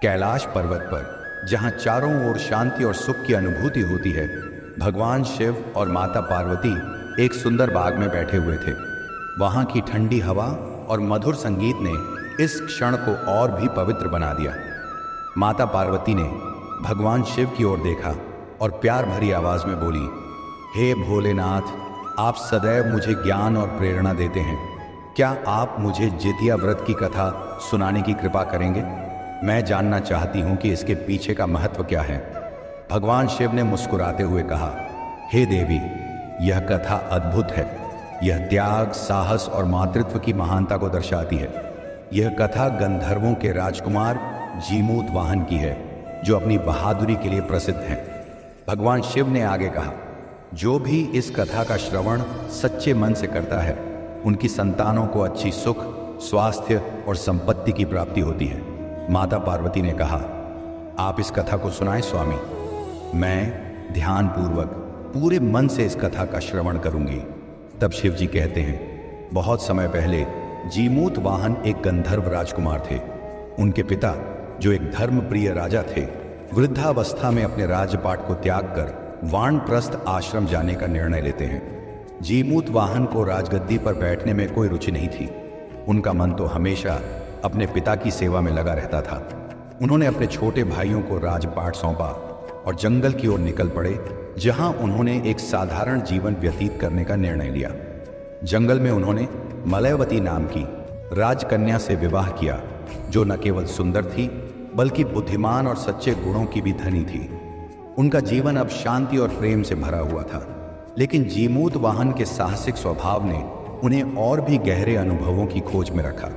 कैलाश पर्वत पर, जहां चारों ओर शांति और सुख की अनुभूति होती है, भगवान शिव और माता पार्वती एक सुंदर बाग में बैठे हुए थे। वहां की ठंडी हवा और मधुर संगीत ने इस क्षण को और भी पवित्र बना दिया। माता पार्वती ने भगवान शिव की ओर देखा और प्यार भरी आवाज में बोली, हे भोलेनाथ, आप सदैव मुझे ज्ञान और प्रेरणा देते हैं। क्या आप मुझे जितिया व्रत की कथा सुनाने की कृपा करेंगे? मैं जानना चाहती हूं कि इसके पीछे का महत्व क्या है। भगवान शिव ने मुस्कुराते हुए कहा, हे देवी, यह कथा अद्भुत है। यह त्याग, साहस और मातृत्व की महानता को दर्शाती है। यह कथा गंधर्वों के राजकुमार जीमूत वाहन की है, जो अपनी बहादुरी के लिए प्रसिद्ध हैं। भगवान शिव ने आगे कहा, जो भी इस कथा का श्रवण सच्चे मन से करता है, उनकी संतानों को अच्छी सुख, स्वास्थ्य और संपत्ति की प्राप्ति होती है। माता पार्वती ने कहा, आप इस कथा को सुनाएं स्वामी। मैं ध्यानपूर्वक पूरे मन से इस कथा का श्रवण करूंगी। तब शिव जी कहते हैं, बहुत समय पहले जीमूत वाहन एक गंधर्व राजकुमार थे। उनके पिता, जो एक धर्मप्रिय राजा थे, वृद्धावस्था में अपने राज्यपाट को त्याग कर वानप्रस्थ आश्रम जाने का निर्णय लेते हैं। जीमूत वाहन को राजगद्दी पर बैठने में कोई रुचि नहीं थी। उनका मन तो हमेशा अपने पिता की सेवा में लगा रहता था। उन्होंने अपने छोटे भाइयों को राजपाट सौंपा और जंगल की ओर निकल पड़े, जहां उन्होंने एक साधारण जीवन व्यतीत करने का निर्णय लिया। जंगल में उन्होंने मलयवती नाम की राजकन्या से विवाह किया, जो न केवल सुंदर थी, बल्कि बुद्धिमान और सच्चे गुणों की भी धनी थी। उनका जीवन अब शांति और प्रेम से भरा हुआ था। लेकिन जीमूत वाहन के साहसिक स्वभाव ने उन्हें और भी गहरे अनुभवों की खोज में रखा।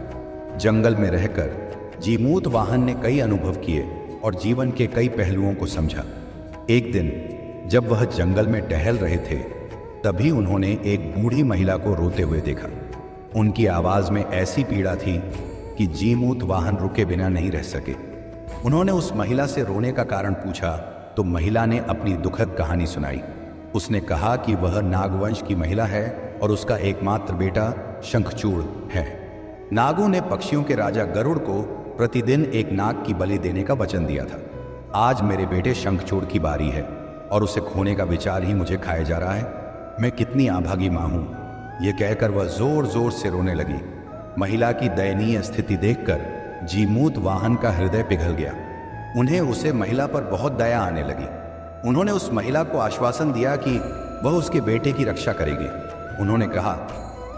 जंगल में रहकर जीमूत वाहन ने कई अनुभव किए और जीवन के कई पहलुओं को समझा। एक दिन जब वह जंगल में टहल रहे थे, तभी उन्होंने एक बूढ़ी महिला को रोते हुए देखा। उनकी आवाज में ऐसी पीड़ा थी कि जीमूत वाहन रुके बिना नहीं रह सके। उन्होंने उस महिला से रोने का कारण पूछा तो महिला ने अपनी दुखद कहानी सुनाई। उसने कहा कि वह नागवंश की महिला है और उसका एकमात्र बेटा शंखचूड़ है। नागों ने पक्षियों के राजा गरुड़ को प्रतिदिन एक नाग की बलि देने का वचन दिया था। आज मेरे बेटे शंखचूड़ की बारी है और उसे खोने का विचार ही मुझे खाए जा रहा है। मैं कितनी अभागी मां हूं। यह कहकर वह जोर जोर से रोने लगी। महिला की दयनीय स्थिति देखकर जीमूत वाहन का हृदय पिघल गया। उन्हें उसे महिला पर बहुत दया आने लगी। उन्होंने उस महिला को आश्वासन दिया कि वह उसके बेटे की रक्षा करेगी। उन्होंने कहा,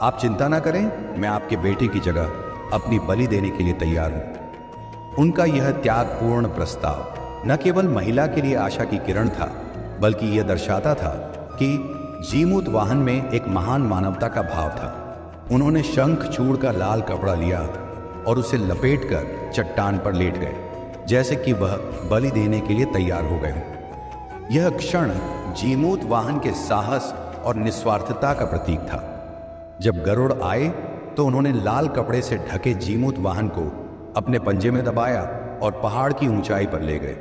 आप चिंता ना करें, मैं आपके बेटे की जगह अपनी बलि देने के लिए तैयार हूं। उनका यह त्यागपूर्ण प्रस्ताव न केवल महिला के लिए आशा की किरण था, बल्कि यह दर्शाता था कि जीमूत वाहन में एक महान मानवता का भाव था। उन्होंने शंखचूड़ का लाल कपड़ा लिया और उसे लपेटकर चट्टान पर लेट गए, जैसे कि वह बलि देने के लिए तैयार हो गए हों। यह क्षण जीमूत वाहन के साहस और निस्वार्थता का प्रतीक था। जब गरुड़ आए तो उन्होंने लाल कपड़े से ढके जीमूत वाहन को अपने पंजे में दबाया और पहाड़ की ऊंचाई पर ले गए।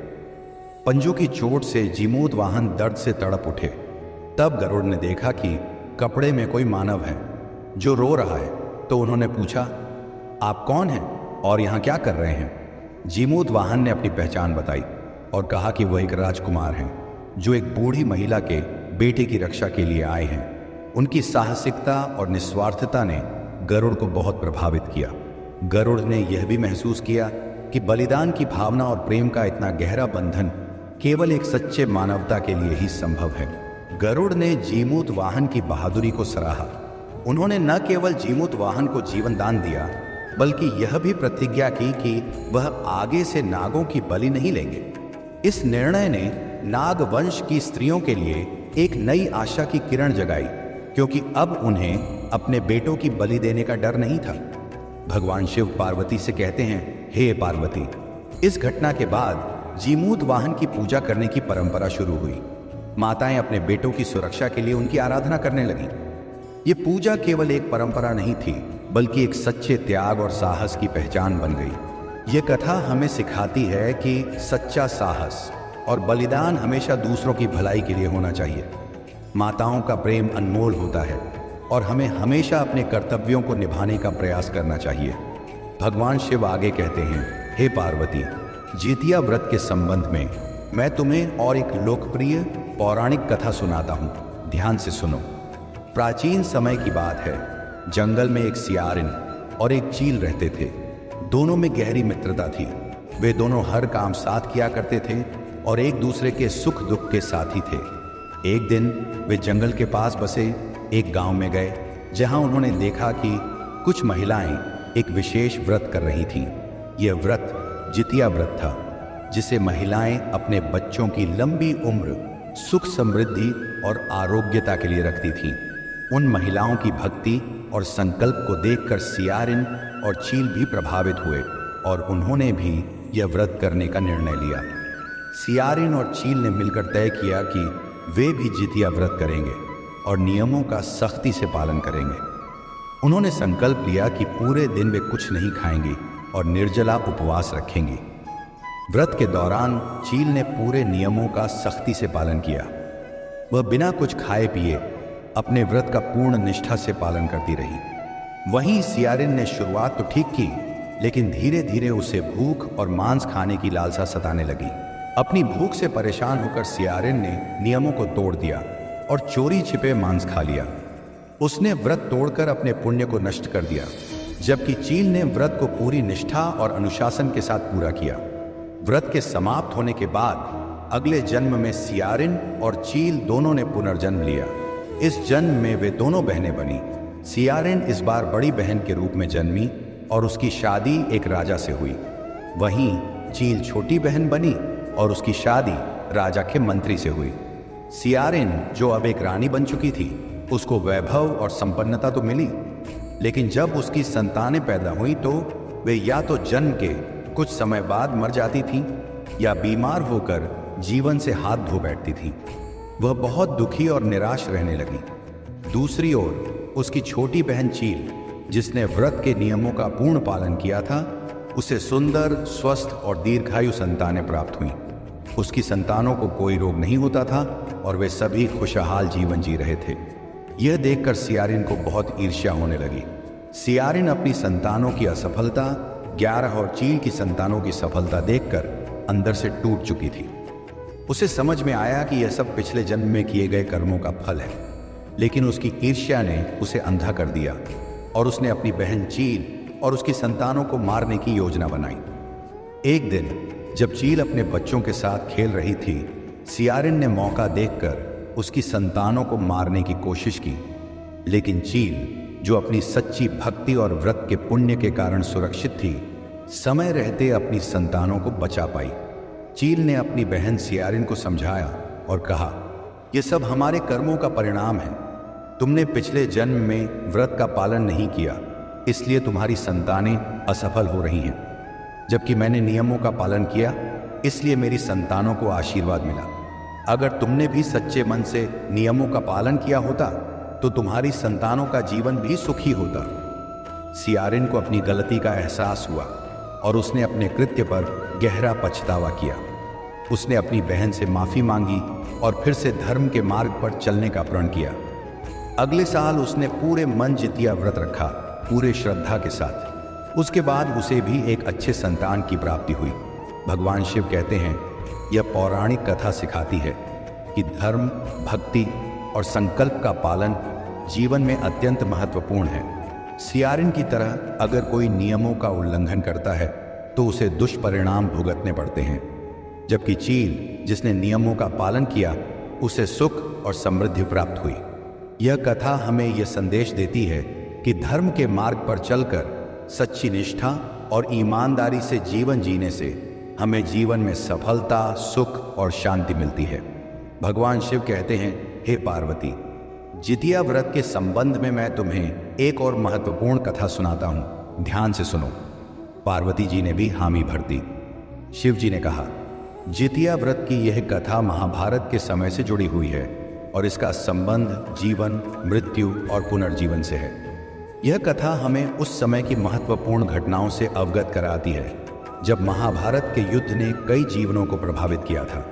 पंजों की चोट से जीमूत वाहन दर्द से तड़प उठे। तब गरुड़ ने देखा कि कपड़े में कोई मानव है जो रो रहा है, तो उन्होंने पूछा, आप कौन हैं और यहाँ क्या कर रहे हैं? जीमूत वाहन ने अपनी पहचान बताई और कहा कि वह एक राजकुमार हैं, जो एक बूढ़ी महिला के बेटे की रक्षा के लिए आए हैं। उनकी साहसिकता और निस्वार्थता ने गरुड़ को बहुत प्रभावित किया। गरुड़ ने यह भी महसूस किया कि बलिदान की भावना और प्रेम का इतना गहरा बंधन केवल एक सच्चे मानवता के लिए ही संभव है। गरुड़ ने जीमूत वाहन की बहादुरी को सराहा। उन्होंने न केवल जीमूत वाहन को जीवन दान दिया, बल्कि यह भी प्रतिज्ञा की कि वह आगे से नागों की बलि नहीं लेंगे। इस निर्णय ने नागवंश की स्त्रियों के लिए एक नई आशा की किरण जगाई, क्योंकि अब उन्हें अपने बेटों की बलि देने का डर नहीं था। भगवान शिव पार्वती से कहते हैं, हे पार्वती, इस घटना के बाद जीमूत वाहन की पूजा करने की परंपरा शुरू हुई। माताएं अपने बेटों की सुरक्षा के लिए उनकी आराधना करने लगीं। ये पूजा केवल एक परंपरा नहीं थी, बल्कि एक सच्चे त्याग और साहस की पहचान बन गई। ये कथा हमें सिखाती है कि सच्चा साहस और बलिदान हमेशा दूसरों की भलाई के लिए होना चाहिए। माताओं का प्रेम अनमोल होता है और हमें हमेशा अपने कर्तव्यों को निभाने का प्रयास करना चाहिए। भगवान शिव आगे कहते हैं, हे पार्वती, जितिया व्रत के संबंध में मैं तुम्हें और एक लोकप्रिय पौराणिक कथा सुनाता हूँ। ध्यान से सुनो। प्राचीन समय की बात है। जंगल में एक सियारिन और एक चील रहते थे। दोनों में गहरी मित्रता थी। वे दोनों हर काम साथ किया करते थे और एक दूसरे के सुख दुख के साथी थे। एक दिन वे जंगल के पास बसे एक गांव में गए, जहां उन्होंने देखा कि कुछ महिलाएं एक विशेष व्रत कर रही थीं। यह व्रत जितिया व्रत था, जिसे महिलाएं अपने बच्चों की लंबी उम्र, सुख समृद्धि और आरोग्यता के लिए रखती थीं। उन महिलाओं की भक्ति और संकल्प को देखकर सियारिन और चील भी प्रभावित हुए और उन्होंने भी यह व्रत करने का निर्णय लिया। सियारिन और चील ने मिलकर तय किया कि वे भी जितिया व्रत करेंगे और नियमों का सख्ती से पालन करेंगे। उन्होंने संकल्प लिया कि पूरे दिन वे कुछ नहीं खाएंगी और निर्जला उपवास रखेंगी। व्रत के दौरान चील ने पूरे नियमों का सख्ती से पालन किया। वह बिना कुछ खाए पिए अपने व्रत का पूर्ण निष्ठा से पालन करती रही। वहीं सियारिन ने शुरुआत तो ठीक की, लेकिन धीरे धीरे उसे भूख और मांस खाने की लालसा सताने लगी। अपनी भूख से परेशान होकर सियारिन ने नियमों को तोड़ दिया और चोरी छिपे मांस खा लिया। उसने व्रत तोड़कर अपने पुण्य को नष्ट कर दिया, जबकि चील ने व्रत को पूरी निष्ठा और अनुशासन के साथ पूरा किया। व्रत के समाप्त होने के बाद अगले जन्म में सियारिन और चील दोनों ने पुनर्जन्म लिया। इस जन्म में वे दोनों बहनें बनी। सियारिन इस बार बड़ी बहन के रूप में जन्मी और उसकी शादी एक राजा से हुई। वहीं चील छोटी बहन बनी और उसकी शादी राजा के मंत्री से हुई। सियारिन, जो अब एक रानी बन चुकी थी, उसको वैभव और संपन्नता तो मिली, लेकिन जब उसकी संतानें पैदा हुई तो वे या तो जन्म के कुछ समय बाद मर जाती थीं या बीमार होकर जीवन से हाथ धो बैठती थीं। वह बहुत दुखी और निराश रहने लगी। दूसरी ओर उसकी छोटी बहन चील, जिसने व्रत के नियमों का पूर्ण पालन किया था, उसे सुंदर, स्वस्थ और दीर्घायु संतानें प्राप्त हुईं। उसकी संतानों को कोई रोग नहीं होता था और वे सभी खुशहाल जीवन जी रहे थे। यह देखकर सियारिन को बहुत ईर्ष्या होने लगी। सियारिन अपनी संतानों की असफलता, 11 और चील की संतानों की सफलता देखकर अंदर से टूट चुकी थी। उसे समझ में आया कि यह सब पिछले जन्म में किए गए कर्मों का फल है, लेकिन उसकी ईर्ष्या ने उसे अंधा कर दिया और उसने अपनी बहन चील और उसकी संतानों को मारने की योजना बनाई। एक दिन जब चील अपने बच्चों के साथ खेल रही थी, सियारिन ने मौका देखकर उसकी संतानों को मारने की कोशिश की, लेकिन चील, जो अपनी सच्ची भक्ति और व्रत के पुण्य के कारण सुरक्षित थी, समय रहते अपनी संतानों को बचा पाई। चील ने अपनी बहन सियारिन को समझाया और कहा, यह सब हमारे कर्मों का परिणाम है। तुमने पिछले जन्म में व्रत का पालन नहीं किया, इसलिए तुम्हारी संतानें असफल हो रही हैं, जबकि मैंने नियमों का पालन किया, इसलिए मेरी संतानों को आशीर्वाद मिला। अगर तुमने भी सच्चे मन से नियमों का पालन किया होता तो तुम्हारी संतानों का जीवन भी सुखी होता। सियारिन को अपनी गलती का एहसास हुआ और उसने अपने कृत्य पर गहरा पछतावा किया। उसने अपनी बहन से माफी मांगी और फिर से धर्म के मार्ग पर चलने का प्रण किया। अगले साल उसने पूरे मन जितिया व्रत रखा, पूरे श्रद्धा के साथ। उसके बाद उसे भी एक अच्छे संतान की प्राप्ति हुई। भगवान शिव कहते हैं, यह पौराणिक कथा सिखाती है कि धर्म, भक्ति और संकल्प का पालन जीवन में अत्यंत महत्वपूर्ण है। सियारिन की तरह अगर कोई नियमों का उल्लंघन करता है तो उसे दुष्परिणाम भुगतने पड़ते हैं, जबकि चील, जिसने नियमों का पालन किया, उसे सुख और समृद्धि प्राप्त हुई। यह कथा हमें यह संदेश देती है कि धर्म के मार्ग पर चलकर सच्ची निष्ठा और ईमानदारी से जीवन जीने से हमें जीवन में सफलता, सुख और शांति मिलती है। भगवान शिव कहते हैं, हे पार्वती, जितिया व्रत के संबंध में मैं तुम्हें एक और महत्वपूर्ण कथा सुनाता हूं, ध्यान से सुनो। पार्वती जी ने भी हामी भर दी। शिव जी ने कहा, जितिया व्रत की यह कथा महाभारत के समय से जुड़ी हुई है और इसका संबंध जीवन, मृत्यु और पुनर्जीवन से है। यह कथा हमें उस समय की महत्वपूर्ण घटनाओं से अवगत कराती है जब महाभारत के युद्ध ने कई जीवनों को प्रभावित किया था।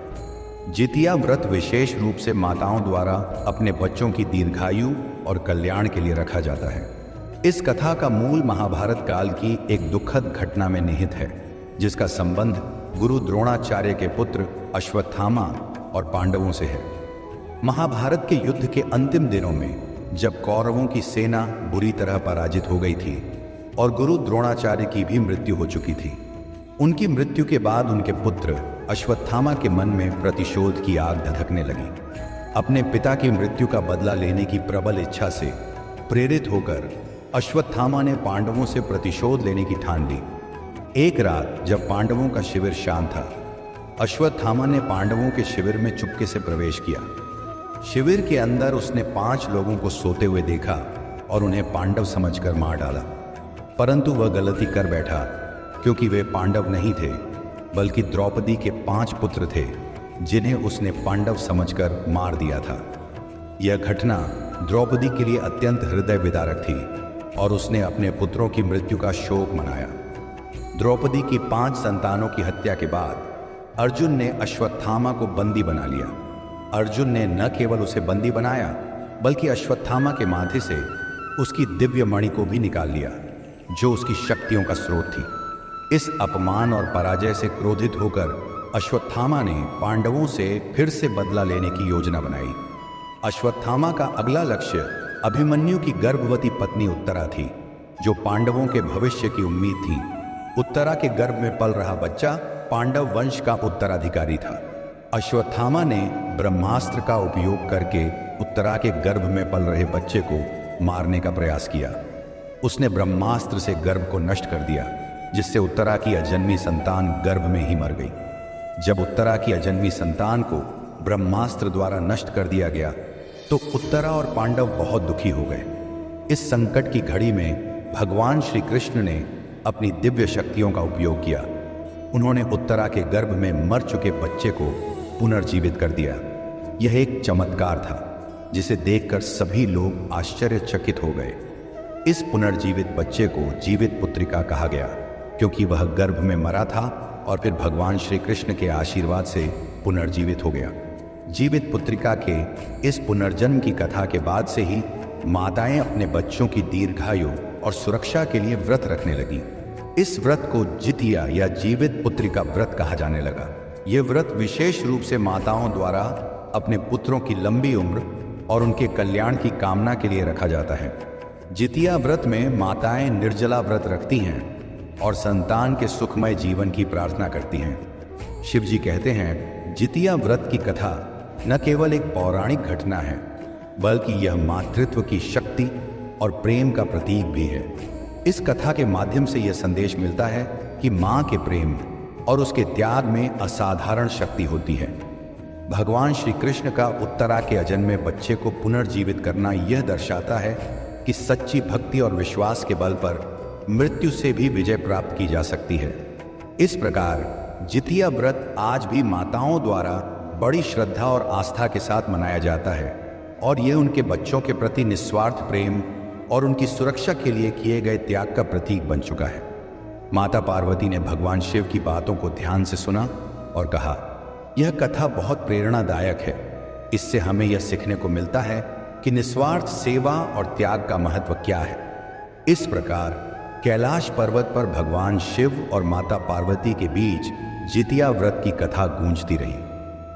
जितिया व्रत विशेष रूप से माताओं द्वारा अपने बच्चों की दीर्घायु और कल्याण के लिए रखा जाता है। इस कथा का मूल महाभारत काल की एक दुखद घटना में निहित है, जिसका संबंध गुरु द्रोणाचार्य के पुत्र अश्वत्थामा और पांडवों से है। महाभारत के युद्ध के अंतिम दिनों में जब कौरवों की सेना बुरी तरह पराजित हो गई थी और गुरु द्रोणाचार्य की भी मृत्यु हो चुकी थी, उनकी मृत्यु के बाद उनके पुत्र अश्वत्थामा के मन में प्रतिशोध की आग धधकने लगी। अपने पिता की मृत्यु का बदला लेने की प्रबल इच्छा से प्रेरित होकर अश्वत्थामा ने पांडवों से प्रतिशोध लेने की ठान ली। एक रात जब पांडवों का शिविर शांत था, अश्वत्थामा ने पांडवों के शिविर में चुपके से प्रवेश किया। शिविर के अंदर उसने 5 लोगों को सोते हुए देखा और उन्हें पांडव समझकर मार डाला। परंतु वह गलती कर बैठा, क्योंकि वे पांडव नहीं थे बल्कि द्रौपदी के 5 पुत्र थे जिन्हें उसने पांडव समझकर मार दिया था। यह घटना द्रौपदी के लिए अत्यंत हृदय विदारक थी और उसने अपने पुत्रों की मृत्यु का शोक मनाया। द्रौपदी की 5 संतानों की हत्या के बाद अर्जुन ने अश्वत्थामा को बंदी बना लिया। अर्जुन ने न केवल उसे बंदी बनाया बल्कि अश्वत्थामा के माथे से उसकी दिव्य मणि को भी निकाल लिया, जो उसकी शक्तियों का स्रोत थी। इस अपमान और पराजय से क्रोधित होकर अश्वत्थामा ने पांडवों से फिर से बदला लेने की योजना बनाई। अश्वत्थामा का अगला लक्ष्य अभिमन्यु की गर्भवती पत्नी उत्तरा थी, जो पांडवों के भविष्य की उम्मीद थी। उत्तरा के गर्भ में पल रहा बच्चा पांडव वंश का उत्तराधिकारी था। अश्वत्थामा ने ब्रह्मास्त्र का उपयोग करके उत्तरा के गर्भ में पल रहे बच्चे को मारने का प्रयास किया। उसने ब्रह्मास्त्र से गर्भ को नष्ट कर दिया, जिससे उत्तरा की अजन्मी संतान गर्भ में ही मर गई। जब उत्तरा की अजन्मी संतान को ब्रह्मास्त्र द्वारा नष्ट कर दिया गया तो उत्तरा और पांडव बहुत दुखी हो गए। इस संकट की घड़ी में भगवान श्री कृष्ण ने अपनी दिव्य शक्तियों का उपयोग किया। उन्होंने उत्तरा के गर्भ में मर चुके बच्चे को पुनर्जीवित कर दिया। यह एक चमत्कार था जिसे देखकर सभी लोग आश्चर्यचकित हो गए। इस पुनर्जीवित बच्चे को जीवित पुत्रिका कहा गया, क्योंकि वह गर्भ में मरा था और फिर भगवान श्री कृष्ण के आशीर्वाद से पुनर्जीवित हो गया। जीवित पुत्रिका के इस पुनर्जन्म की कथा के बाद से ही माताएं अपने बच्चों की दीर्घायु और सुरक्षा के लिए व्रत रखने लगी। इस व्रत को जितिया या जीवित पुत्रिका व्रत कहा जाने लगा। यह व्रत विशेष रूप से माताओं द्वारा अपने पुत्रों की लंबी उम्र और उनके कल्याण की कामना के लिए रखा जाता है। जितिया व्रत में माताएं निर्जला व्रत रखती हैं और संतान के सुखमय जीवन की प्रार्थना करती हैं। शिव जी कहते हैं, जितिया व्रत की कथा न केवल एक पौराणिक घटना है, बल्कि यह मातृत्व की शक्ति और प्रेम का प्रतीक भी है। इस कथा के माध्यम से यह संदेश मिलता है कि माँ के प्रेम और उसके त्याग में असाधारण शक्ति होती है। भगवान श्री कृष्ण का उत्तरा के अजन्मे बच्चे को पुनर्जीवित करना यह दर्शाता है कि सच्ची भक्ति और विश्वास के बल पर मृत्यु से भी विजय प्राप्त की जा सकती है। इस प्रकार जितिया व्रत आज भी माताओं द्वारा बड़ी श्रद्धा और आस्था के साथ मनाया जाता है और यह उनके बच्चों के प्रति निस्वार्थ प्रेम और उनकी सुरक्षा के लिए किए गए त्याग का प्रतीक बन चुका है। माता पार्वती ने भगवान शिव की बातों को ध्यान से सुना और कहा, यह कथा बहुत प्रेरणादायक है। इससे हमें यह सीखने को मिलता है कि निस्वार्थ सेवा और त्याग का महत्व क्या है। इस प्रकार कैलाश पर्वत पर भगवान शिव और माता पार्वती के बीच जितिया व्रत की कथा गूंजती रही,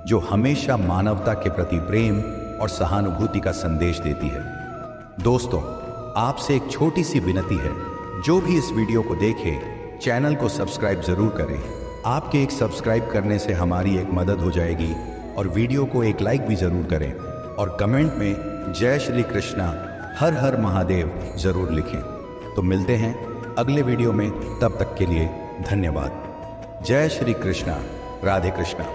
जो हमेशा मानवता के प्रति प्रेम और सहानुभूति का संदेश देती है। दोस्तों, आपसे एक छोटी सी विनती है, जो भी इस वीडियो को देखे चैनल को सब्सक्राइब जरूर करें। आपके एक सब्सक्राइब करने से हमारी एक मदद हो जाएगी और वीडियो को एक लाइक भी जरूर करें और कमेंट में जय श्री कृष्णा हर हर महादेव जरूर लिखें। तो मिलते हैं अगले वीडियो में, तब तक के लिए धन्यवाद। जय श्री कृष्णा, राधे कृष्णा।